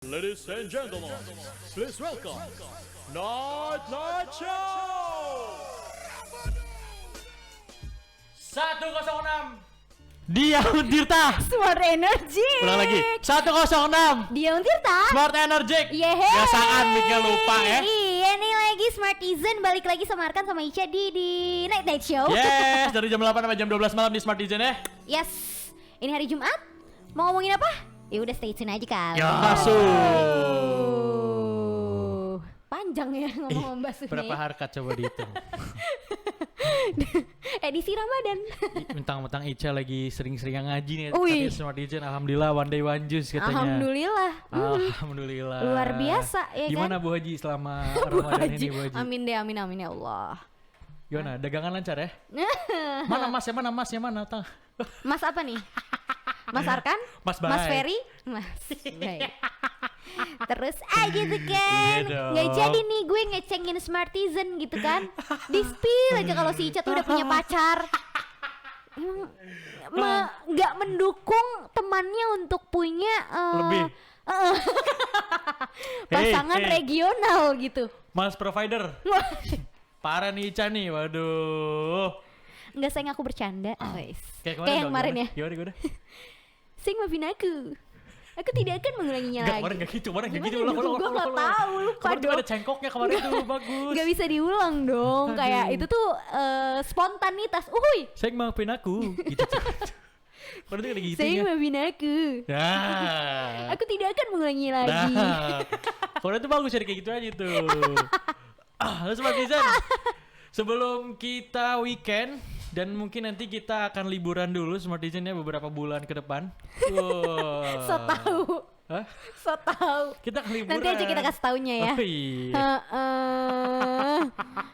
Ladies and gentlemen, please welcome Night Show 106 Diam Tirta. Smart Energy. Ulang lagi 106 Diam Tirta. Smart Energy. Yeay. Biasaan miknya lupa ya. Iya nih lagi Smartizen. Balik lagi sama Arkan sama Ica di Night Show. Yes, dari jam 8 sampai jam 12 malam di Smartizen ya. Yes. Ini hari Jumat. Mau ngomongin apa? Ya udah stay tune aja kali. Ya masuk. Panjang ya ngomong bahas ini. Berapa harkat coba dihitung. Edisi Ramadan. Mentang-mentang Ica lagi sering-sering ngaji nih. Wih. Katanya Smartizen, alhamdulillah one day one juice katanya. Alhamdulillah. Alhamdulillah. Luar biasa ya kan. Gimana Bu Haji selama Bu Ramadan Haji. ini Bu Haji? Amin deh, amin ya Allah. Gimana? Dagangan lancar ya? Mana Mas? Yang mana? Mas apa nih? Mas Arkan? Mas Bay. Mas Ferry? Mas Bay. Terus aja tuh kan. Iya dong. Nggak jadi nih gue ngecengin Smartizen gitu kan. Di-spill aja kalau si Ica tuh udah punya pacar. Emang nggak mendukung temannya untuk punya Lebih. pasangan Hey. regional gitu. Mas provider. Parah nih Ica nih, waduh. Enggak, sayang, aku bercanda. Guys. Kayak Yang kemarin ya. Gimana? Sing maafin aku. Aku tidak akan mengulanginya Enggak, lagi. kemarin gak gitu, Gimana ulang. gitu? Gua nggak tahu, lupa Kemarin tuh dong. ada cengkoknya kemarin tuh, bagus. Gak bisa diulang dong. Kayak itu tuh spontanitas. Uhuy. Saya maafin aku. Gitu tuh. Kemarin tuh ada gitu Saya ya. maafin aku. Nah. Aku tidak akan mengulangi lagi. Nah. Kemarin tuh bagus ya kayak gitu aja tuh. Lalu Sobat Netizen, sebelum kita weekend dan mungkin nanti kita akan liburan dulu Smart Netizen ya beberapa bulan ke depan. Wow. So tahu. Hah? So tahu. Kita akan liburan. Nanti aja kita kasih taunya ya. Oh iya.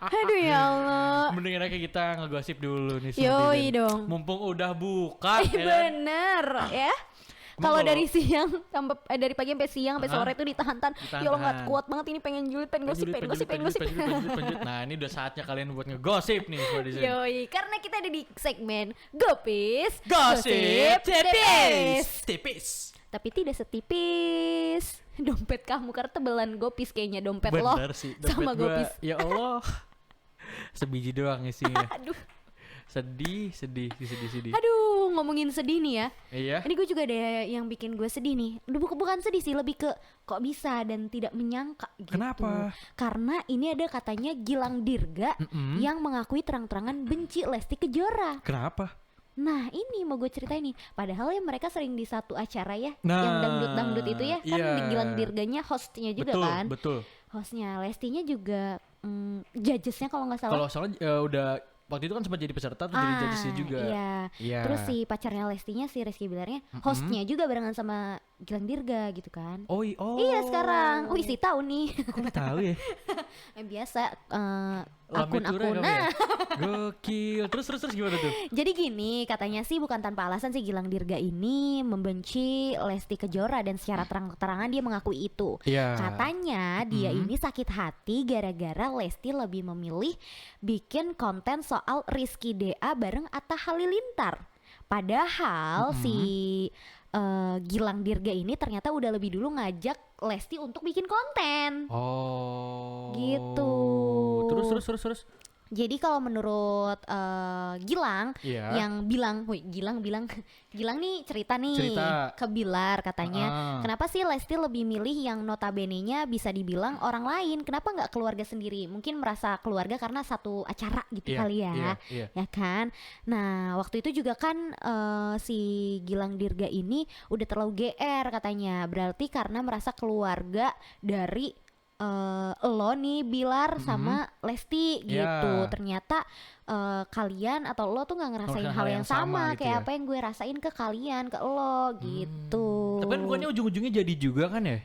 Aduh ya Allah. Mending enaknya kita ngegosip dulu nih Smart Yoi Netizen. dong. Mumpung udah buka ya kan? Bener ya. Emang Kalau kalau- dari siang sampai dari pagi sampai siang sampai sore tuh ditahan-tahan. Ya Allah nggak Ditahan-tahan. kuat banget ini pengen julid, pengen gosip. Penjut. Nah ini udah saatnya kalian buat ngegosip nih Smart Netizen. Yoi, karena kita ada di segmen Gopis Gosip Tipis. Tipis. Tapi tidak setipis dompet kamu, karena tebelan Gopis kayaknya dompet lo Bener sih. sama dompet gua, Gopis. ya Allah. Sebiji doang isinya. Aduh, sedih. aduh, ngomongin sedih nih ya. Iya. Ini gue juga ada yang bikin gue sedih nih. Bukan sedih sih, lebih ke kok bisa dan tidak menyangka gitu. Kenapa? Karena ini ada katanya Gilang Dirga yang mengakui terang-terangan benci Lesti Kejora. Kenapa? Nah ini mau gue ceritain nih. Padahal ya mereka sering di satu acara ya, Nah, yang dangdut-dangdut itu ya. Kan iya. di Gilang Dirganya hostnya juga Betul, kan. betul. Hostnya Lestinya juga judgesnya kalau nggak salah. Kalau soalnya udah waktu itu kan sempat jadi peserta tuh jadi judgesnya juga. Iya. Iya. Terus si pacarnya Lestinya, si Rizky Bilarnya, hostnya juga barengan sama Gilang Dirga gitu kan. Oh. Iya sekarang. Oh isi tahu nih. Kok lu tahu ya? Biasa Lambe Tura akun-akun. kamu ya? Gokil. Terus gimana tuh? Jadi gini, katanya sih bukan tanpa alasan si Gilang Dirga ini membenci Lesti Kejora dan secara terang-terangan dia mengakui itu. Iya. Katanya dia ini sakit hati gara-gara Lesti lebih memilih bikin konten soal Rizky DA bareng Atta Halilintar. Padahal si Gilang Dirga ini ternyata udah lebih dulu ngajak Lesti untuk bikin konten. Oh. Gitu. Terus. Jadi kalau menurut Gilang Iya. yang bilang, Gilang nih cerita ke Bilar katanya, kenapa sih Lesti lebih milih yang notabene-nya bisa dibilang orang lain, kenapa nggak keluarga sendiri? Mungkin merasa keluarga karena satu acara gitu Iya, kali ya, iya. ya kan? Nah waktu itu juga kan si Gilang Dirga ini udah terlalu GR katanya, berarti karena merasa keluarga dari lo nih Bilar sama Lesti gitu. Yeah. Ternyata kalian atau lo tuh nggak ngerasain Ngerasain hal yang sama gitu kayak ya. apa yang gue rasain ke kalian, ke lo gitu. Tapi kan bukannya ujung-ujungnya jadi juga kan ya?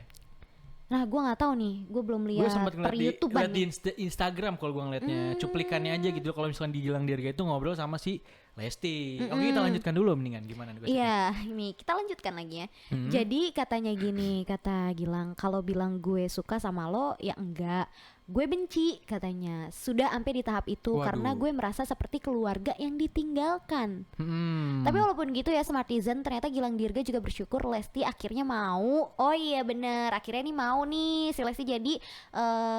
Nah gue nggak tahu nih, gue belum Gue lihat sempat per ngeliat di, YouTubean ngeliat di nih. Instagram kalau gue ngeliatnya cuplikannya aja gitu. Kalau misalkan di Gilang Dirga itu ngobrol sama si Lesti. Oke, kita lanjutkan dulu mendingan gimana nih gosipnya? Iya, ini kita lanjutkan lagi ya. Jadi katanya gini, kata Gilang, kalau bilang gue suka sama lo, ya enggak. Gue benci katanya. Sudah sampai di tahap itu karena gue merasa seperti keluarga yang ditinggalkan. Tapi walaupun gitu ya Smartizen, ternyata Gilang Dirga juga bersyukur Lesti akhirnya mau. Oh iya bener, akhirnya nih mau nih si Lesti jadi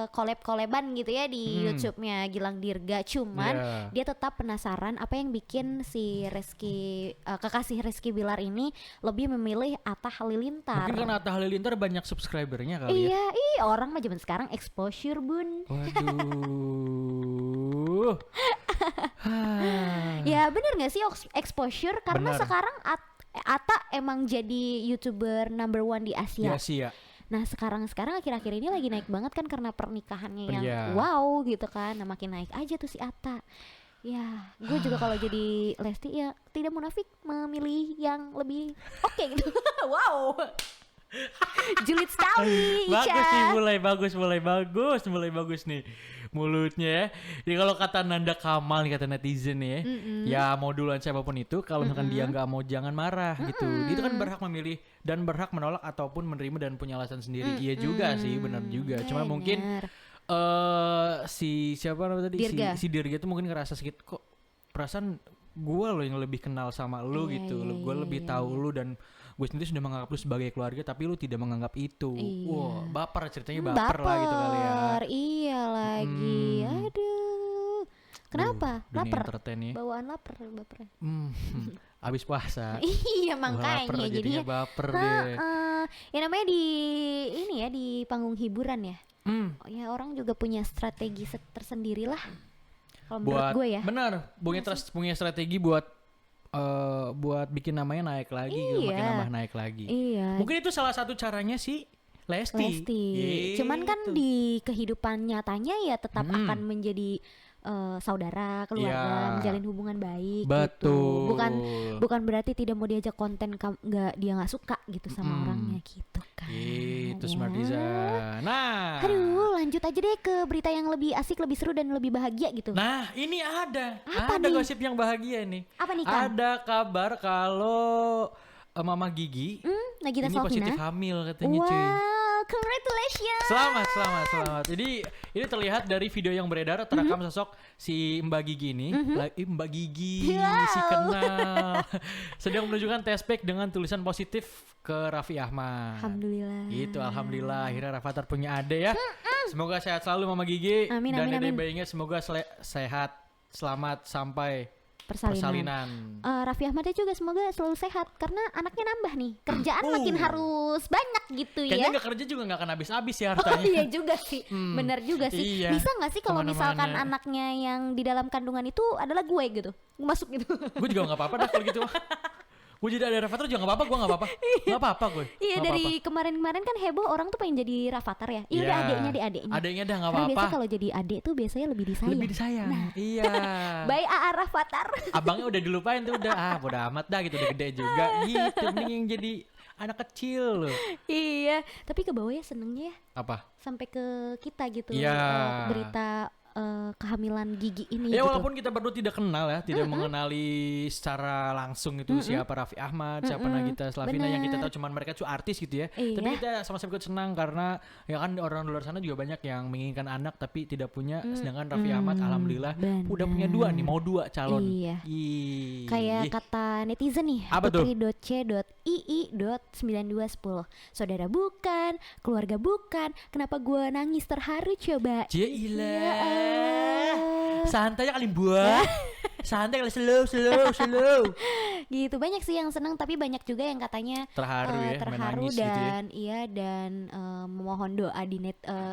collab-collaban gitu ya di YouTube-nya Gilang Dirga. Cuman dia tetap penasaran apa yang bikin si kekasih Rizky Bilar ini lebih memilih Atta Halilintar. Mungkin karena Atta Halilintar banyak subscribernya kali ya. Iya, orang mah zaman sekarang exposure bun. Waduh. Ya bener gak sih exposure? Karena Bener. sekarang Atta emang jadi YouTuber number 1 di Di Asia. Asia. Nah sekarang akhir-akhir ini lagi naik banget kan karena pernikahannya yang Iya. wow gitu kan. Nah makin naik aja tuh si Atta. Ya, gue juga kalau jadi Lesti ya tidak munafik memilih yang lebih oke gitu. Wow. Julid sekali, Bagus Ica. nih, mulai bagus nih mulutnya ya. Jadi kalau kata Nanda Kamal nih, kata netizen nih ya, ya mau duluan siapapun itu, kalau misalkan dia nggak mau jangan marah gitu. Dia itu kan berhak memilih dan berhak menolak ataupun menerima dan punya alasan sendiri. Iya juga sih, benar juga. Cuma mungkin Bener. si siapa namanya tadi, Dirga. si Dirga itu mungkin ngerasa sedikit kok perasaan gue loh yang lebih kenal sama lu Iya, gitu. iya, Gue iya, lebih iya, tahu iya. lu dan gue sendiri sudah menganggap lu sebagai keluarga, tapi lu tidak menganggap itu. Iya. Wah, baper ceritanya, baper lah gitu kali ya. Iya lagi. Aduh. Kenapa? Dunia Lapar. entertain ya. Bawaan lapar baper. Abis puasa. Iya Wah, makanya lapar, jadinya baper deh. ya namanya di ini ya di panggung hiburan ya. Hmm. Oh, ya orang juga punya strategi tersendiri lah. Kalau menurut Buat gue ya. benar, punya strategi buat bikin namanya naik lagi, gitu, makin Iya. nambah naik lagi. Iya. Mungkin itu salah satu caranya sih Lesti. Cuman kan Gitu. di kehidupan nyatanya ya tetap akan menjadi saudara, keluarga, Iya. menjalin hubungan baik Betul. gitu. Bukan berarti tidak mau diajak konten dia nggak suka gitu sama orangnya gitu kan. Gitu Ya. Smartiza. Nah. Aduh, lanjut aja deh ke berita yang lebih asik, lebih seru dan lebih bahagia gitu. Nah, ini ada Apa nih? gosip yang bahagia nih. Apa nih, Kang? Ada kabar kalau Mama Gigi Nagita ini Slavina. positif hamil katanya cuy. Wow, congratulations. Selamat. Jadi ini terlihat dari video yang beredar terekam sosok si Mbak Gigi ini, Mbak Gigi si kenal, sedang menunjukkan test pack dengan tulisan positif ke Raffi Ahmad. Alhamdulillah. Itu alhamdulillah akhirnya Rafathar punya ade ya. Semoga sehat selalu Mama Gigi. Amin, dan amin, Dede amin. bayinya semoga sehat, selamat sampai Persalinan. Raffi Ahmadnya juga semoga selalu sehat karena anaknya nambah nih, kerjaan makin harus banyak gitu Kayaknya ya. nggak kerja juga nggak akan habis-habis ya Oh hartanya. iya juga sih, bener juga sih. Iya. Bisa nggak sih kalau Kemana-mana. misalkan anaknya yang di dalam kandungan itu adalah gue gitu, masuk gitu? Gue juga nggak apa-apa dah kalau gitu. Gue jadi ada Rafathar juga nggak apa-apa, gue nggak apa-apa. Nggak apa-apa gue. Iya Nggak dari apa-apa. kemarin-kemarin kan heboh orang tuh pengen jadi Rafathar ya. Iya udah adeknya di adeknya. Adeknya dah nggak Karena apa-apa. biasanya kalau jadi adek tuh biasanya lebih disayang. Lebih disayang. Iya. Bye AA Rafathar. Abangnya udah dilupain tuh udah bodo amat dah gitu, udah gede juga gitu. Mending yang jadi anak kecil loh. Iya, tapi ke bawah ya senengnya ya Apa? sampai ke kita gitu. Iya. Berita kehamilan Gigi ini Ya gitu. walaupun kita berdua tidak kenal ya, tidak mengenali secara langsung itu siapa Raffi Ahmad, siapa Nagita Slavina, yang kita tahu cuman mereka tuh artis gitu ya. Iya. Tapi kita sama-sama ikut senang karena ya kan orang di luar sana juga banyak yang menginginkan anak tapi tidak punya, sedangkan Raffi Ahmad alhamdulillah benar. udah punya 2 nih, mau 2 calon. Iya. Ih. Kayak kata netizen nih, Apa tuh? putri.c.ii.9210. Saudara bukan, keluarga bukan, kenapa gua nangis terharu coba? Jailah. Ya Santai kali buah. Santai kali slow. Gitu, banyak sih yang senang tapi banyak juga yang katanya Terharu ya, terharu menangis gitu ya. dan iya dan memohon doa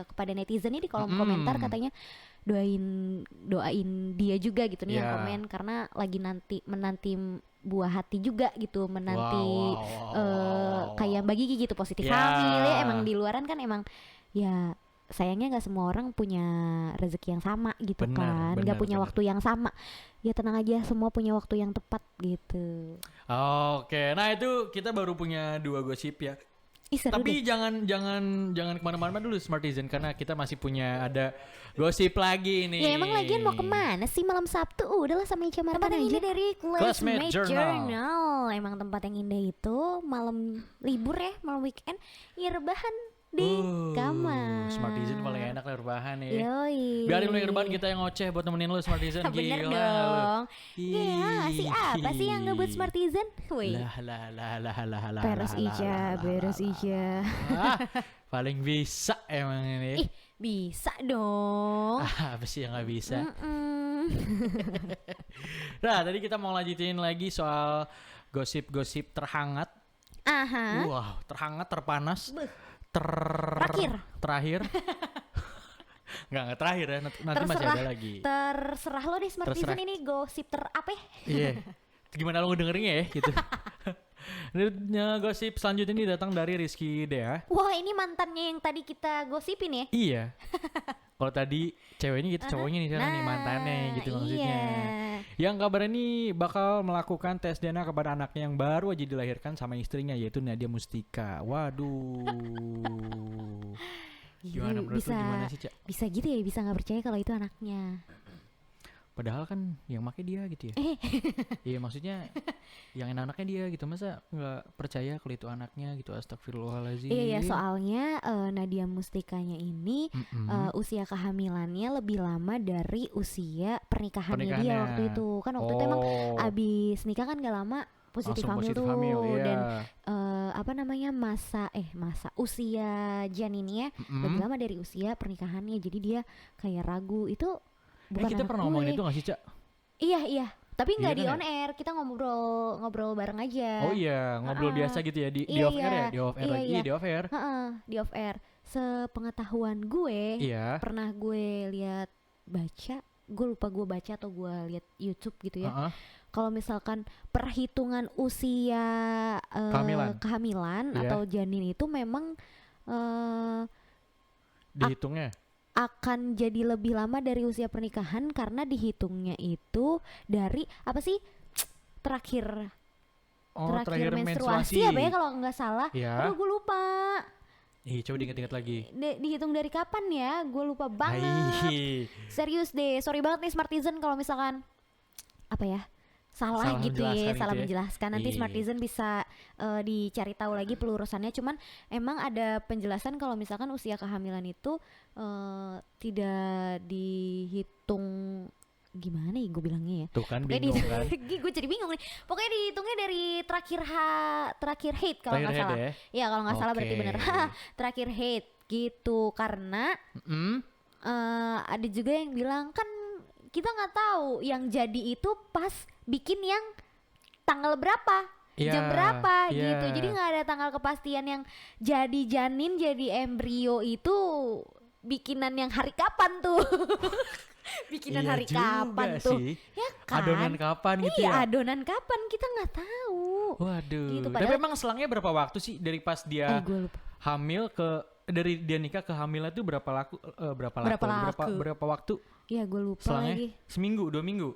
kepada netizen ini di kolom komentar katanya doain dia juga gitu nih yang Ya. komen karena lagi menanti buah hati juga gitu, menanti Wow. kayak Mbak Gigi gitu positif Ya. hamil ya. Emang di luaran kan emang ya sayangnya nggak semua orang punya rezeki yang sama gitu kan, nggak punya waktu yang sama. Ya tenang aja, semua punya waktu yang tepat gitu. Oke, nah itu kita baru punya 2 gosip ya. Ih, seru Tapi deh. jangan kemana-mana dulu Smartizen, karena kita masih punya ada gosip lagi nih. Ya emang lagian mau kemana sih malam Sabtu? Udahlah sama Ica Martan aja. Ini dari Classmate Classmate Journal. Journal. Emang tempat yang indah itu malam libur ya, malam weekend, ya rebahan di kamar. Smartizen paling enak lah rebahan ya. Yoi. Biarin lu yang rebahan, kita yang ngoceh buat nemenin lu Smartizen. Bener Gila lu. dong. Ya, si apa sih yang ngebut Ih. Smartizen? Wih. Lah. Beres Ica, beres Ica. Ah, paling bisa emang ini. Ih, bisa dong. Apa sih yang nggak bisa? Mm-mm. Nah, tadi kita mau lanjutin lagi soal gosip-gosip terhangat. Aha. Wow, terhangat, terpanas, Beuh. terakhir. Nggak terakhir ya, nanti masih ada lagi. Terserah lo deh Smartizen Terserah. ini gosip apa ya? Iya. Gimana lo ngedengerinnya ya gitu. Ini gosip selanjutnya ini datang dari Rizky Dea. Wah, ini mantannya yang tadi kita gosipin ya? Iya. Kalau tadi ceweknya gitu, cowoknya nih sekarang nih mantannya gitu maksudnya. Iya. Yang kabar ini bakal melakukan tes DNA kepada anaknya yang baru aja dilahirkan sama istrinya, yaitu Nadia Mustika. Waduh. Gimana menurut lu, gimana sih, Cak? Bisa gitu ya, bisa nggak percaya kalau itu anaknya. Padahal kan yang make dia gitu ya. Iya maksudnya yang anaknya dia gitu, masa nggak percaya kalau itu anaknya gitu, astagfirullahaladzim. Iya, soalnya Nadia Mustikanya ini usia kehamilannya lebih lama dari usia pernikahannya dia waktu itu. Kan waktu itu emang abis nikah kan gak lama positif hamil tuh. iya. Dan apa namanya masa usia janinnya lebih lama dari usia pernikahannya. Jadi dia kayak ragu itu bukan kita anak pernah gue. ngomongin itu gak sih, Cak? Iya. Tapi nggak Iya di kan on air, kita ngobrol bareng aja. Oh iya, ngobrol biasa gitu ya di Iya, off air ya, di off air iya, lagi, iya. di off air. Heeh, di off air. Sepengetahuan gue, Iya. pernah gue lihat gue lupa gue baca atau gue lihat YouTube gitu ya. Heeh. Kalau misalkan perhitungan usia kehamilan Iya. atau janin itu memang Dihitungnya. akan jadi lebih lama dari usia pernikahan karena dihitungnya itu dari apa sih terakhir Terakhir menstruasi ya Bay, kalau nggak salah. Iya. Aduh gue lupa. Ih, coba diinget-inget lagi. Dihitung dari kapan ya? Gue lupa banget. Ai. Serius deh, sorry banget nih Smartizen kalau misalkan apa ya? Salah gitu ya, menjelaskan salah gitu ya. menjelaskan. Nanti Iya. Smartizen bisa dicari tahu lagi pelurusannya. Cuman emang ada penjelasan kalau misalkan usia kehamilan itu tidak dihitung, gimana ya gue bilangnya ya? Tuh kan Pokoknya bingung kan. gue jadi bingung nih. Pokoknya dihitungnya dari terakhir haid kalau nggak Terakhir salah. head Ya kalau nggak salah berarti Oke. bener. Terakhir haid gitu karena ada juga yang bilang kan kita nggak tahu yang jadi itu pas bikin yang tanggal berapa. Iya, Jam berapa iya. gitu. Jadi nggak ada tanggal kepastian yang jadi janin, jadi embrio itu bikinan yang hari kapan tuh. Bikinan Iya hari juga kapan tuh. sih. Ya kan? Adonan kapan gitu Iya, ya? adonan kapan kita nggak tahu. Waduh. Gitu, Tapi padahal- emang selangnya berapa waktu sih dari pas dia Gue lupa. hamil dari dia nikah ke hamilnya tuh berapa Berapa laku? berapa waktu Iya gue lupa selangnya? lagi. Seminggu, 2 minggu,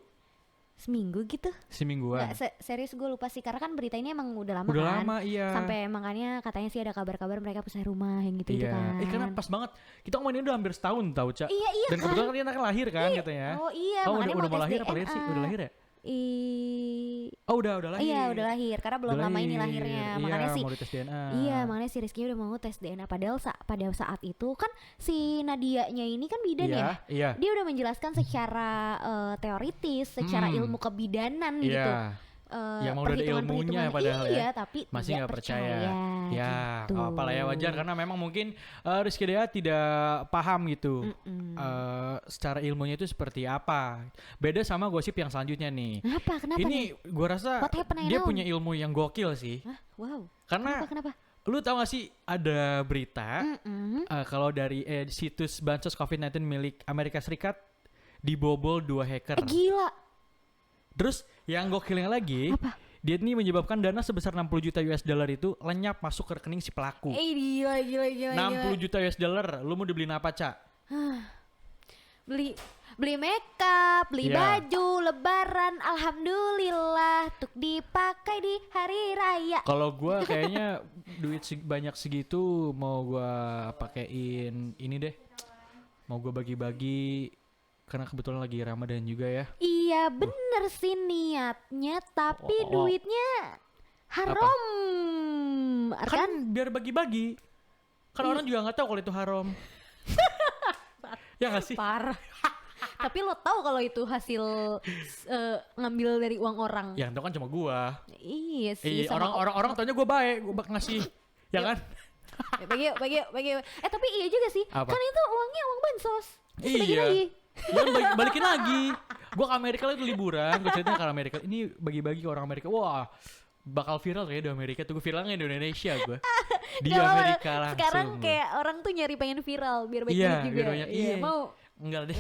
Seminggu gitu. semingguan. Nggak, serius gue lupa sih karena kan berita ini emang udah lama Udah kan. lama iya. Sampai makanya katanya sih ada kabar-kabar mereka pisah rumah yang gitu Iya. kan. Karena pas banget kita ngomongin udah hampir setahun tau, Cak. Iya Dan kan. kebetulan kan dia anak lahir kan katanya. Oh iya, Oh, makanya udah mau tes lahir apa DNA. lahir sih? Udah lahir ya? Oh Udah lahir. iya udah lahir karena belum Udah lama ini lahir. lahirnya. Iya, Makanya sih mau dites DNA. iya, makanya si Rizky udah mau tes DNA. Padahal pada saat itu kan si Nadianya ini kan bidan Iya, ya. iya. Dia udah menjelaskan secara teoritis, secara ilmu kebidanan gitu. Iya. Yang mau udah ada ilmunya padahal iya, ya. tapi Masih tidak nggak percaya. Ya, gitu. nggak apa-apa lah ya, wajar karena memang mungkin Rizky Dea tidak paham gitu secara ilmunya itu seperti apa. Beda sama gosip yang selanjutnya nih. Kenapa Ini nih? gue rasa What happened, dia Ainul? punya ilmu yang gokil sih. Hah? Wow. Karena Kenapa? lu tau gak sih ada berita Mm-mm. kalau dari situs bansos COVID-19 milik Amerika Serikat dibobol 2 hacker. Gila. Terus yang gokilnya lagi, Apa? dia ini menyebabkan dana sebesar 60 juta US dollar itu lenyap masuk ke rekening si pelaku. Gila. 60 juta US dollar, lu mau dibeliin apa, Cak? Beli Beli makeup, beli Iya. baju, lebaran, alhamdulillah, untuk dipakai di hari raya. Kalau gua kayaknya duit banyak segitu mau gua pakein ini deh. Mau gua bagi-bagi karena kebetulan lagi Ramadan juga ya. Iya bener sih niatnya, tapi duitnya haram. Kan biar bagi-bagi. Kan orang juga nggak tahu kalau itu haram. Ya nggak sih? Parah. Tapi lo tahu kalau itu hasil ngambil dari uang orang. Yang tahu kan cuma gua. Iya sih. sama Orang taunya gua baik, gua bak ngasih. Ya kan? bagi yuk. Tapi iya juga sih. Apa? Kan itu uangnya uang bansos. Terus bagi Iya. lagi. Dan balikin lagi. Gua ke Amerika itu liburan, gua cerita ke Amerika. Ini bagi-bagi ke orang Amerika. Wah, bakal viral kayaknya di Amerika tuh. Gua viralnya di Indonesia gua. Di Gak apa-apa. Amerika langsung. Sekarang gua. kayak orang tuh nyari pengen viral biar banyak Iya, duit juga. biar banyak. Iya. Mau. Enggak deh.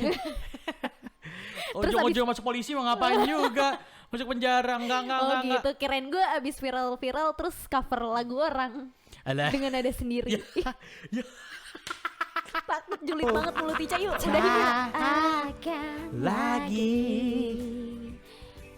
Terus Ujung-ujung masuk polisi mau ngapain juga? Masuk penjara, enggak. Gitu. Kirain gue abis viral terus cover lagu orang Alah. dengan nada sendiri. Ya. Takut julid banget mulut Ica, yuk udahin yuk. Akan Lagi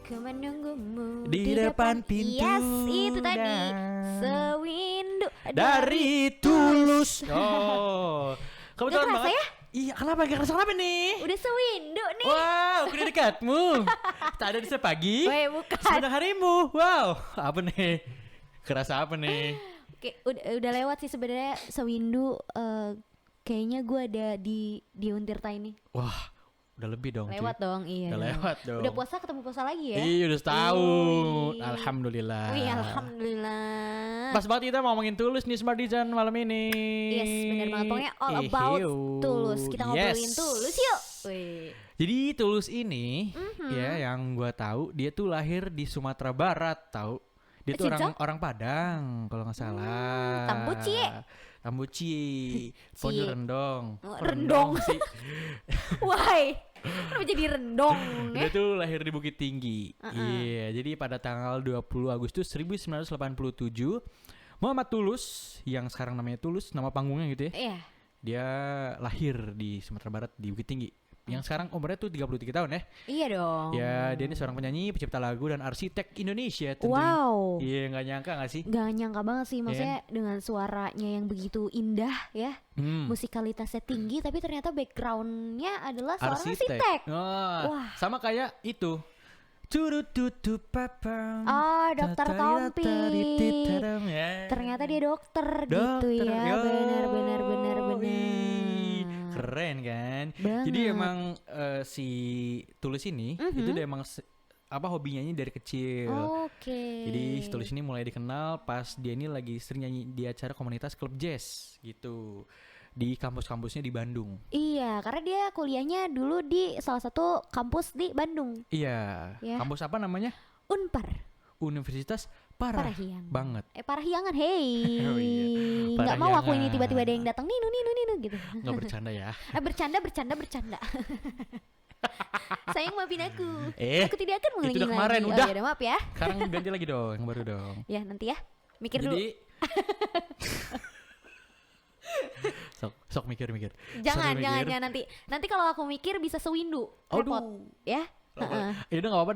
ku menunggumu di depan pintu Yes, itu tadi. dan Sewindu dari Tulus. Oh, kebetulan Nggak kerasa banget. ya? Iya, kenapa gak kerasa kenapa nih? Udah sewindu nih. Wow, udah dekatmu. Tak ada di sepagi. Weh, bukan. Sebentar harimu. Wow, apa nih? Kerasa apa nih? Oke, udah lewat sih sebenarnya sewindu. Kayaknya gue ada di Untirta ini. Wah, udah lebih dong. Lewat cuy. dong, iya. Udah dong. lewat dong. Udah puasa ketemu puasa lagi ya? Iya, udah setahun. Wih. Alhamdulillah. Wih, alhamdulillah. Pas banget kita mau ngomongin Tulus nih Smart Design malam ini. Yes, bener banget. Pokoknya all about Tulus. Kita ngobrolin Tulus yuk. Wih. Jadi Tulus ini ya yang gua tahu dia tuh lahir di Sumatera Barat, tahu. Dia tuh Cinca? orang Padang kalau nggak salah. Tambuci. Tambuci. Cie. Ponyo Rendong. Oh, Kok rendong. sih. Why? Kenapa jadi rendong ya? Dia tuh lahir di Bukit Tinggi. Iya, jadi pada tanggal 20 Agustus 1987 Muhammad Tulus yang sekarang namanya Tulus, nama panggungnya gitu ya. Iya. Dia lahir di Sumatera Barat di Bukit Tinggi. Yang sekarang umurnya tuh 33 tahun ya. Iya dong. Ya, dia ini seorang penyanyi, pencipta lagu dan arsitek Indonesia tentunya. Wow. Iya, nggak nyangka nggak sih? Gak nyangka banget sih, maksudnya dengan suaranya yang begitu indah ya, musikalitasnya tinggi, tapi ternyata backgroundnya adalah seorang arsitek. Wah. Sama kayak itu. Turututu papam. Oh, Dokter Tompi. Ya. Ternyata dia dokter gitu Dokter, ya. yo. Benar. Wih, keren kan? Banget. Jadi emang si Tulus ini itu dia emang hobinya nyanyi dari kecil. Oke. Jadi si Tulus ini mulai dikenal pas dia ini lagi sering nyanyi di acara komunitas klub jazz gitu di kampus-kampusnya di Bandung. Iya, karena dia kuliahnya dulu di salah satu kampus di Bandung. Iya. Ya. Kampus apa namanya? Unpar. Universitas Parahyangan. banget. Parahyangan, hey. Oh iya. Nggak mau aku Parahyangan. ini tiba-tiba ada yang datang ninu gitu. Nggak bercanda ya. Bercanda. Sayang maafin aku. Aku tidak akan itu mengulangi udah lagi. kemarin, Oh, udah. ya udah, maaf ya. Sekarang ganti lagi dong, yang baru dong. Ya nanti ya. Mikir dulu. Jadi sok mikir. Jangan Sok mikir. nanti kalau aku mikir bisa sewindu. Repot. Aduh. Ya. Ya udah nggak apa-apa.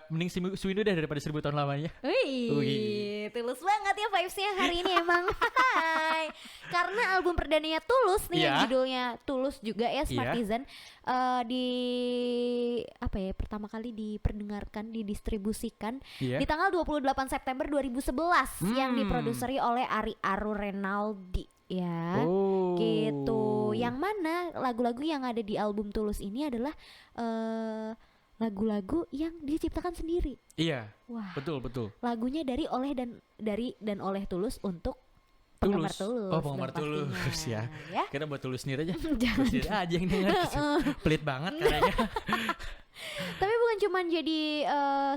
Mending Swindu deh daripada 1000 tahun lamanya. Wih, tulus banget ya vibes-nya hari ini emang. Hai. Karena album perdananya Tulus nih yang Iya. judulnya Tulus juga ya Iya. Smart Design pertama kali diperdengarkan, didistribusikan Iya. di tanggal 28 September 2011 yang diproduseri oleh Ari Aru Renaldi ya. Oh. Gitu. Yang mana lagu-lagu yang ada di album Tulus ini adalah lagu-lagu yang diciptakan sendiri. Iya. Wah. Betul. Lagunya dari oleh Tulus untuk penggemar Tulus. Oh, penggemar dong Tulus pastinya. ya. Kita buat Tulus sendiri aja. Jangan. Tulus sendiri aja yang denger. Pelit banget kayaknya. Tapi bukan cuma jadi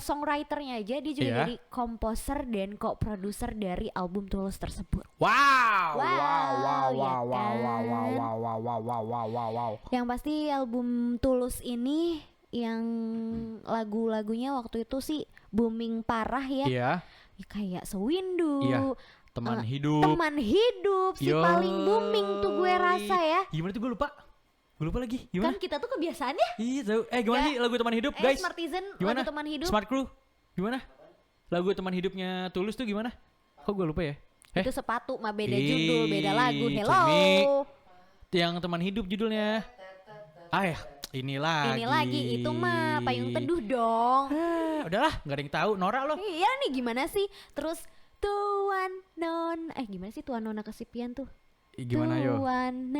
songwriternya aja, dia juga Iya. jadi komposer dan co-producer dari album Tulus tersebut. Wow. ya kan? Yang pasti album Tulus ini yang lagu-lagunya waktu itu sih booming parah ya. Iya. Ya, kayak Sewindu. Iya. Teman hidup. Teman hidup sih paling booming tuh gue rasa ya. Gimana tuh gue lupa. Gue lupa lagi. Gimana? Kan kita tuh kebiasaannya Iya tahu. Gimana Gak. sih lagu teman hidup, guys? Smartizen Gimana? lagu teman hidup Smart Crew. Gimana? Lagu teman hidupnya Tulus tuh gimana? Kok gue lupa ya? itu sepatu mah beda Ih, judul, beda lagu. Hello. Cumi. Yang teman hidup judulnya. Ya, ini lagi. Ini lagi itu mah payung teduh dong. Udahlah, nggak ada yang tahu. Norak loh. Iya nih gimana sih? Terus Tuan Non gimana sih Tuan Nona Kesepian tuh? Gimana yo? Tuan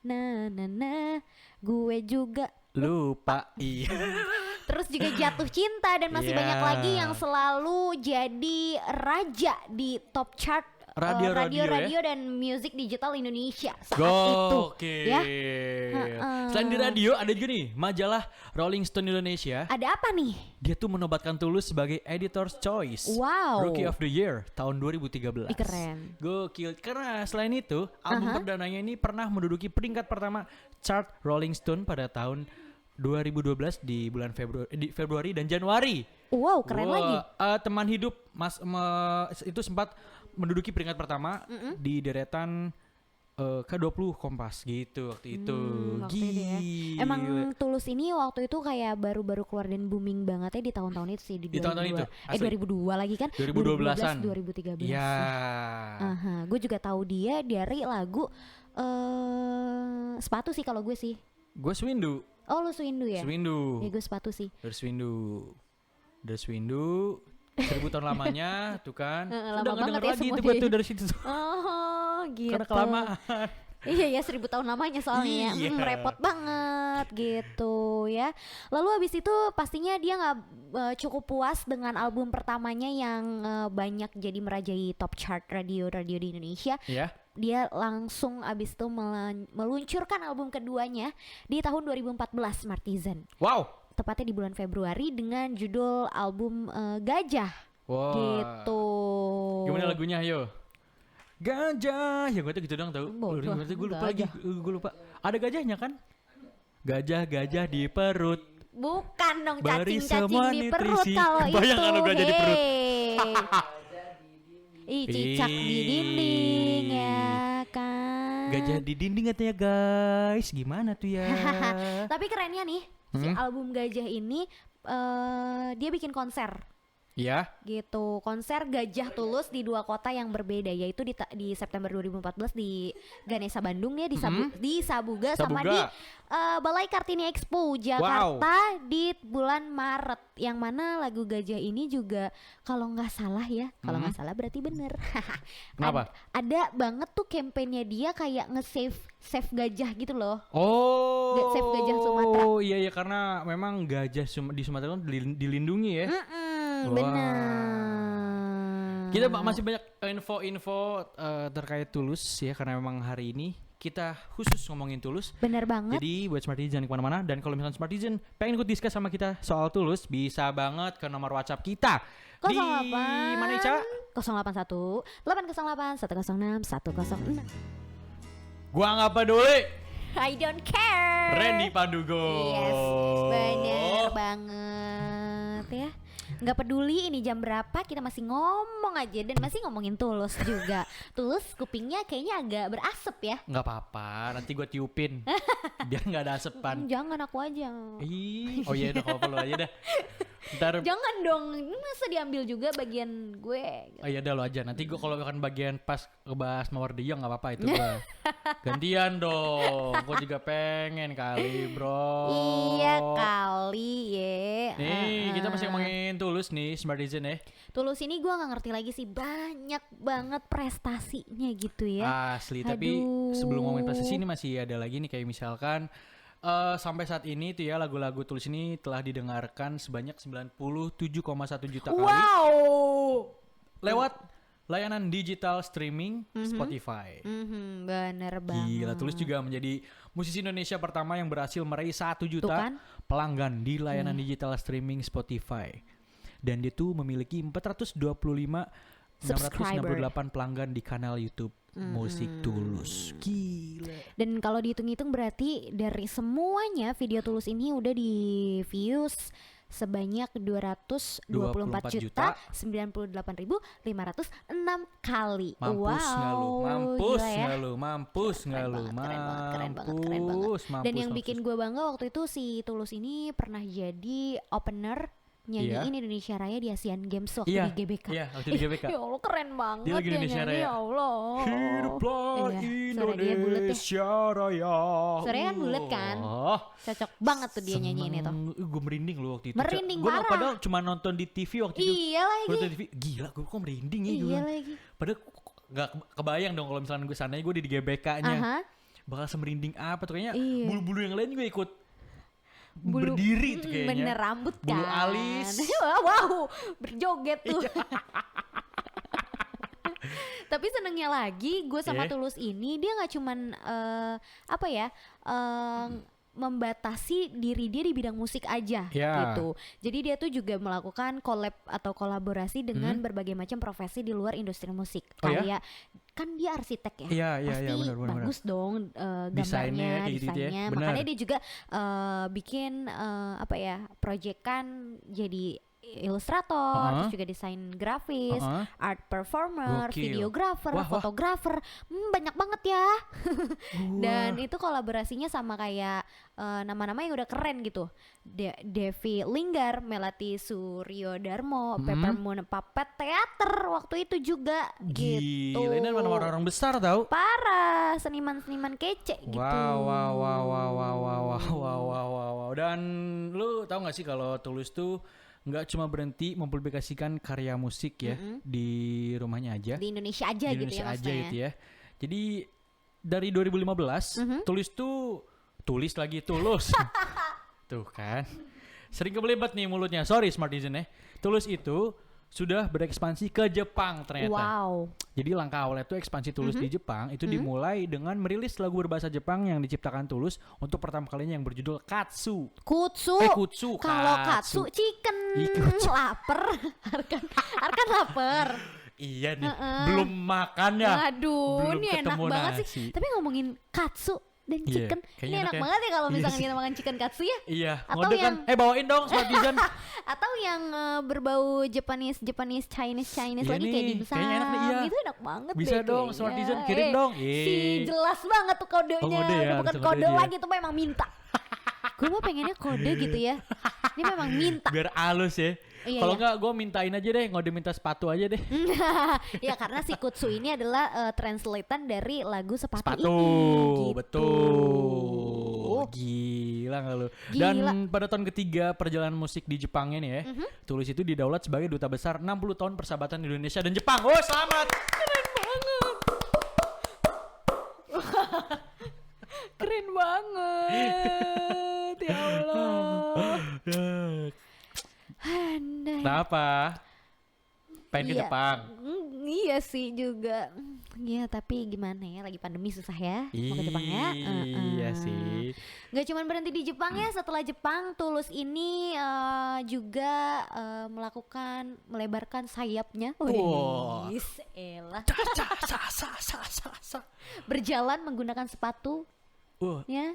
na gue juga Lupa. Iya. terus juga Jatuh Cinta dan masih Iya. banyak lagi yang selalu jadi raja di top chart radio dan music digital Indonesia saat itu Oke. ya. Selain di radio ada juga nih majalah Rolling Stone Indonesia. Ada apa nih? Dia tuh menobatkan Tulus sebagai Editor's Choice Wow. Rookie of the Year tahun 2013. Ih, keren. Gokil. Karena selain itu album perdananya ini pernah menduduki peringkat pertama chart Rolling Stone pada tahun 2012 di bulan Februari dan Januari. Wow, keren Wah, lagi. Teman hidup itu sempat menduduki peringkat pertama di deretan K20 Kompas gitu waktu itu. Waktu itu ya. Gila. Emang Tulus ini waktu itu kayak baru-baru keluar dan booming banget ya di tahun-tahun itu sih di 2002. tahun-tahun itu, asli. 2002 lagi kan? 2012-an. 2013. Ya. Gue juga tahu dia dari lagu sepatu sih kalau gue sih. Gue Swindu. Oh lu Swindu ya? Swindu. Ya gue sepatu sih. Dari Swindu. 1000 tahun lamanya tuh kan. Lama Udah nggak banget denger ya lagi tuh semuanya. gue tuh dari situ tuh. Oh gitu. Karena kelamaan. Iya ya 1000 tahun lamanya soalnya Iya. repot banget gitu ya. Lalu habis itu pastinya dia nggak cukup puas dengan album pertamanya yang banyak jadi merajai top chart radio di Indonesia. Ya. Dia langsung abis itu meluncurkan album keduanya di tahun 2014 Smartizen. Wow. Tepatnya di bulan Februari dengan judul album Gajah. Wow. Gitu. Gimana lagunya ayo? Gajah, ya gue tuh gitu dong tau. Bodoh, Gue lupa lagi, gajah. gue lupa. Ada gajahnya kan? Gajah di perut. Bukan dong Beri cacing-cacing semua di perut nutrisi. kalau itu. Kebayang kan lo gajah di perut? Ih cicak di dinding ya kan. Gajah di dinding katanya guys. Gimana tuh ya? Tapi kerennya nih si album Gajah ini dia bikin konser. Iya. Gitu, konser Gajah Tulus di 2 kota yang berbeda, yaitu di September 2014 di Ganesa Bandung ya, di Sabuga, sama di Balai Kartini Expo Jakarta di bulan Maret. Yang mana lagu Gajah ini juga kalau nggak salah ya, kalau nggak salah berarti bener. Kenapa? Ada banget tuh kampanyenya dia kayak save gajah gitu loh. Oh. Save gajah Sumatera. Oh iya karena memang gajah di Sumatera kan dilindungi ya. Wah. Benar. Kita masih banyak info-info terkait Tulus ya, karena memang hari ini kita khusus ngomongin Tulus. Bener banget. Jadi buat Smartizen jangan kemana-mana. Dan kalau misalnya Smartizen pengen ikut discuss sama kita soal Tulus, bisa banget ke nomor WhatsApp kita 08 di mana Ica? 081 808 106 106. Gua nggak peduli. I don't care. Randy Pandugo. Yes, bener banget ya. Nggak peduli ini jam berapa, kita masih ngomong aja dan masih ngomongin Tulus juga. Tulus kupingnya kayaknya agak berasap ya. Nggak apa-apa, nanti gua tiupin biar nggak ada asepan. Jangan aku aja. Oh iya udah kalau perlu aja dah. Ntar. Jangan dong, masa diambil juga bagian gue. Oh iya udah lo aja. Nanti gua kalau akan bagian pas ngebahas mawar dia nggak apa-apa itu gua. Gantian dong. Gua juga pengen kali bro. Iya kali ya. Nih kita masih ngomongin Tulus nih Smartizen ya. Tulus ini gue nggak ngerti lagi sih, banyak banget prestasinya gitu ya. Asli. Tapi sebelum ngomongin prestasi ini masih ada lagi nih, kayak misalkan sampai saat ini tuh ya lagu-lagu Tulus ini telah didengarkan sebanyak 97,1 juta kali. Wow. Lewat layanan digital streaming Spotify. Bener banget. Gila, Tulus juga menjadi musisi Indonesia pertama yang berhasil meraih 1 Tuh juta kan? pelanggan di layanan digital streaming Spotify. Dan dia tuh memiliki 425.668 pelanggan di kanal YouTube Musik Tulus. Gila. Dan kalau dihitung-hitung berarti dari semuanya video Tulus ini udah di views sebanyak 224.098.098.506 kali. Mampus nggak lu? Wow, Mampus gila ya. nggak lu? Mampus nggak lu? Keren banget. Mampus. Dan yang bikin gue bangga waktu itu si Tulus ini pernah jadi opener nyanyiin Indonesia Raya di Asian Games waktu di GBK. Iya, waktu di GBK. Ya Allah keren banget Dia lagi Indonesia nyanyi, Raya. ya Allah. Hiduplah Suara dia bulet ya. Indonesia Raya. Suaranya kan bulet kan? Cocok banget tuh dia nyanyiin itu. Gue merinding loh waktu itu. Merinding Gue parah. padahal cuma nonton di TV waktu itu. Iya Gue lagi. nonton di TV. Gila, gue kok merinding ya. Iya lagi. Padahal gak kebayang dong kalau misalnya gue sananya gue di GBK-nya. Aha. Bakal semerinding apa tuh kayaknya. Iya. Bulu-bulu yang lain juga ikut Bulu- berdiri tuh kayaknya. Bener rambut Bulu kan. alis. Wow, berjoget tuh. Tapi senengnya lagi gue sama Tulus ini dia nggak cuman membatasi diri dia di bidang musik aja gitu. Jadi dia tuh juga melakukan collab atau kolaborasi dengan berbagai macam profesi di luar industri musik. Kayak kan dia arsitek ya. Pasti benar. bagus dong Desainnya, gambarnya, kayak gitu ya. desainnya. Benar. Makanya dia juga bikin proyekan jadi ilustrator, terus juga desain grafis, art performer, Gokil. videographer, Wah. fotografer, banyak banget ya. Dan itu kolaborasinya sama kayak nama-nama yang udah keren gitu. Devi Linggar, Melati Suryodarmo, Peppermoon Puppet Theater waktu itu juga gitu. Gila, ini mana orang besar tau. Parah, seniman-seniman kece gitu. Wow. Dan lu tahu gak sih kalau Tulus tuh nggak cuma berhenti mempublikasikan karya musik ya di rumahnya aja. Di Indonesia aja Di gitu Indonesia ya aja maksudnya. gitu ya. Jadi dari 2015 Tulus tuh tulus. Tuh kan. Sering kebelebat nih mulutnya. Sorry Smartizen ya. Tulus itu sudah berekspansi ke Jepang ternyata. Wow. Jadi langkah awalnya tuh ekspansi Tulus di Jepang itu dimulai dengan merilis lagu berbahasa Jepang yang diciptakan Tulus untuk pertama kalinya yang berjudul Katsu. Kutsu. Kalau katsu chicken. Laper. Arkan lapar. Iya nih, belum makan ya. Aduh, Belum ini enak ketemu banget nasi. sih. Tapi ngomongin katsu dan Iya, chicken, kayaknya ini enak enak ya. banget ya kalau Iya misalkan sih. kita makan chicken katsu ya. Iya, Atau ngode kan. yang- Bawain dong Smartizen. Atau yang berbau Japanese, Chinese Iya lagi nih, kayak dimsum. kayaknya enak nih, iya. Itu enak banget Bisa deh dong, kayaknya. Smartizen, kirim dong. Si jelas banget tuh kodenya. Oh, ngode ya, Udah bukan langsung kode ngode dia. lagi tuh memang minta. Gue mah pengennya kode gitu ya. Ini memang minta. Biar halus ya. Iya, Kalau iya. enggak gue mintain aja deh, ngode minta sepatu aja deh. Ya karena si kutsu ini adalah translatean dari lagu sepatu Sepatu, ini. Gitu. betul. Gila gak lu? Gila. Dan pada tahun ketiga perjalanan musik di Jepangnya nih ya, Tulus itu didaulat sebagai duta besar 60 tahun persahabatan Indonesia dan Jepang. Oh selamat! Keren banget. Ya Allah. Andai. Kenapa? Pengen ke Iya. Jepang? Iya sih juga. Iya tapi gimana ya, lagi pandemi susah ya mau ke Jepang ya. Iya sih. Gak cuma berhenti di Jepang ya, setelah Jepang Tulus ini juga melebarkan sayapnya. Wah. Wih, elah. Berjalan menggunakan sepatu Wah. ya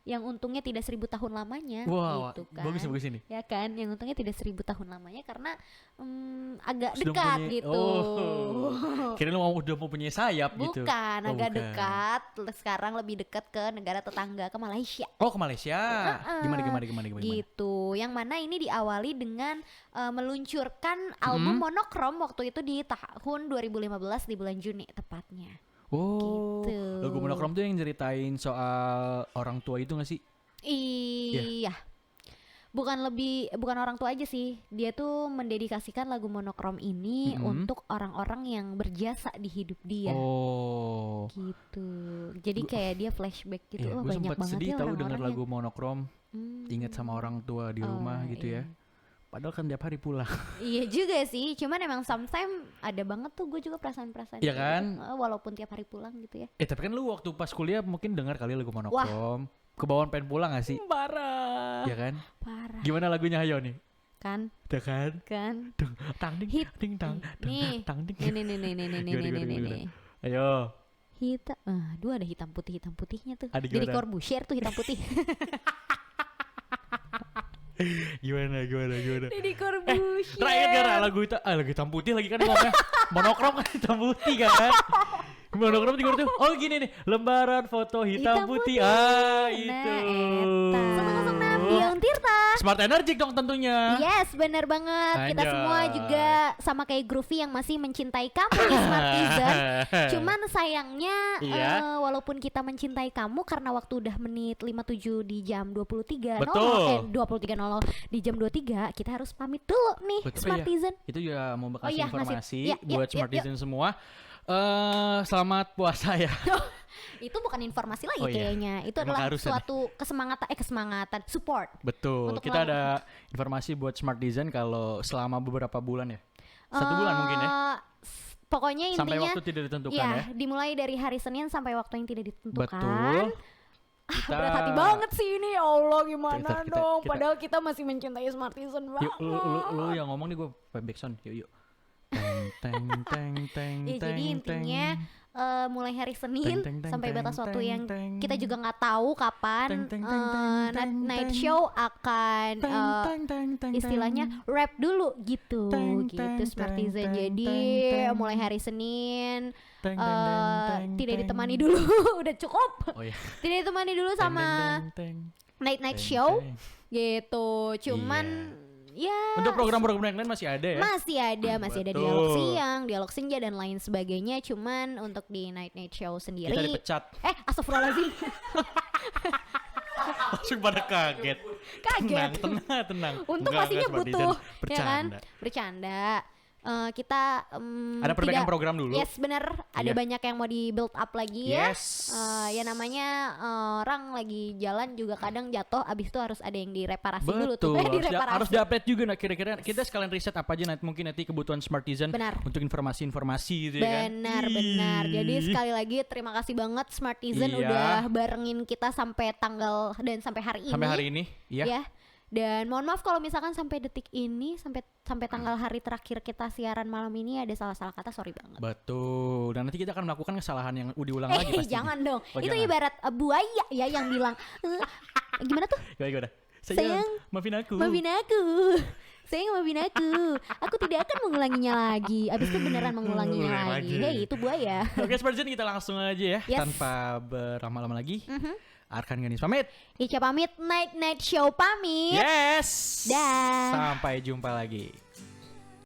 yang untungnya tidak 1000 tahun lamanya Wah, gitu kan. bagus ini. Ya kan, yang untungnya tidak 1000 tahun lamanya karena agak Sudah dekat mempunyai- gitu. Oh. Kira lu udah mau punya sayap gitu. Bukan, Oh, agak bukan. dekat. Sekarang lebih dekat ke negara tetangga, ke Malaysia. Oh ke Malaysia. Gimana? Gitu. Yang mana ini diawali dengan meluncurkan album Monokrom waktu itu di tahun 2015 di bulan Juni tepatnya. Oh, Gitu. lagu Monokrom tuh yang ceritain soal orang tua itu gak sih? Iya. Bukan orang tua aja sih. Dia tuh mendedikasikan lagu Monokrom ini untuk orang-orang yang berjasa di hidup dia. Oh, Gitu. Jadi kayak dia flashback gitu. iya, Oh, gue banyak sempat banget sedih ya tahu orang-orang denger lagu Monokrom. Ingat sama orang tua di rumah gitu ya. iya. Padahal kan tiap hari pulang. Iya juga sih, cuman emang sometimes ada banget tuh gue juga perasaan-perasaan Iya kayak kan? gitu. Walaupun tiap hari pulang gitu ya. Tapi kan lu waktu pas kuliah mungkin dengar kali lagu Monokrom. Kebawaan pengen pulang gak sih? Parah. Iya kan? Parah. Gimana lagunya Hayo nih? Kan? Udah kan? Kan? Dung, tang ding, Hit. ding tang, Nih. tang ding. Nih. Gimana? Ayo. Hitam. Aduh ada hitam putihnya tuh. Ada Jadi gimana? Corbusier tuh hitam putih. Gimana? Deddy Corbuzier. Terakhir gara lagu hitam putih lagi kan ngomongnya. Monokrom kan hitam putih kan. Monokrom juga tuh. Oh gini nih, lembaran foto hitam putih. Itu. Sama-sama Bion Tirta. Smart Energy dong tentunya. Yes, benar banget. Kita Anjay. semua juga sama kayak Groovy yang masih mencintai kamu di Smartizen. Cuman sayangnya Iya. walaupun kita mencintai kamu karena waktu udah menit 57 di jam 23.00 Betul. 23.00 di jam 23 kita harus pamit dulu nih Betul, Smartizen. Itu juga mau kasih iya, informasi Iya, buat iya, Smartizen semua. Selamat puasa ya. Itu bukan informasi lagi Oh iya. kayaknya. Itu Emang adalah harus ada. suatu kesemangatan, support. Betul. Untuk Kita ada informasi buat Smartizen kalau selama beberapa bulan ya. 1 bulan mungkin ya. Pokoknya intinya Sampai waktu tidak ditentukan ya, ya. dimulai dari hari Senin sampai waktu yang tidak ditentukan. Betul. Kita Berat hati banget sih ini, ya Allah gimana Kita- dong. kita- Padahal kita masih mencintai Smartizen banget. Yuk lu yang ngomong nih gue backsound. Yuk. Teng. Ya, jadi intinya mulai hari Senin Teng, sampai teng, batas waktu teng, yang teng. kita juga nggak tahu kapan night show akan istilahnya rap dulu gitu Smartizen. Jadi mulai hari Senin tidak ditemani dulu udah cukup. Oh iya. Tidak ditemani dulu sama night show gitu. Cuman ya Untuk program-program yang lain masih ada ya. masih ada Betul. dialog siang, dialog senja dan lain sebagainya. Cuman untuk di night show sendiri Kita dipecat. astagfirullahaladzim. Langsung pada kaget. Kaget. Tenang. Untung Enggak, pastinya Smartizen. butuh ya kan? Bercanda. Bercanda. Kita Ada perbaikan tidak- program dulu. Yes, benar. Ada Iya. banyak yang mau di build up lagi ya. Yes. Ya namanya orang lagi jalan juga kadang jatuh, abis itu harus ada yang direparasi dulu tuh. Betul. Direparasi. Harus di-update juga. Nah, kira-kira kita sekalian riset apa aja mungkin nanti kebutuhan Smartizen Benar. untuk informasi-informasi gitu ya kan. Benar. Jadi Ih. sekali lagi terima kasih banget Smartizen Iya. udah barengin kita sampai tanggal dan sampai hari ini. Sampai hari ini, iya. Ya. Dan mohon maaf kalau misalkan sampai detik ini sampai tanggal hari terakhir kita siaran malam ini ada salah-salah kata, sorry banget. Betul. Dan nanti kita akan melakukan kesalahan yang diulang lagi pasti. Jangan dong. Oh, Itu jangan. ibarat buaya ya yang bilang gimana tuh? Gimana? Sayang, maafin aku. Maafin aku. Sayang, maafin aku. Aku tidak akan mengulanginya lagi. Abis itu beneran mengulanginya Ulang lagi. lagi. Hei, itu buaya. Oke, Smartizen kita langsung aja ya, Yes. tanpa berlama-lama lagi. Arkan Ganis pamit. Ica pamit, night show pamit. Yes. Dah. Sampai jumpa lagi.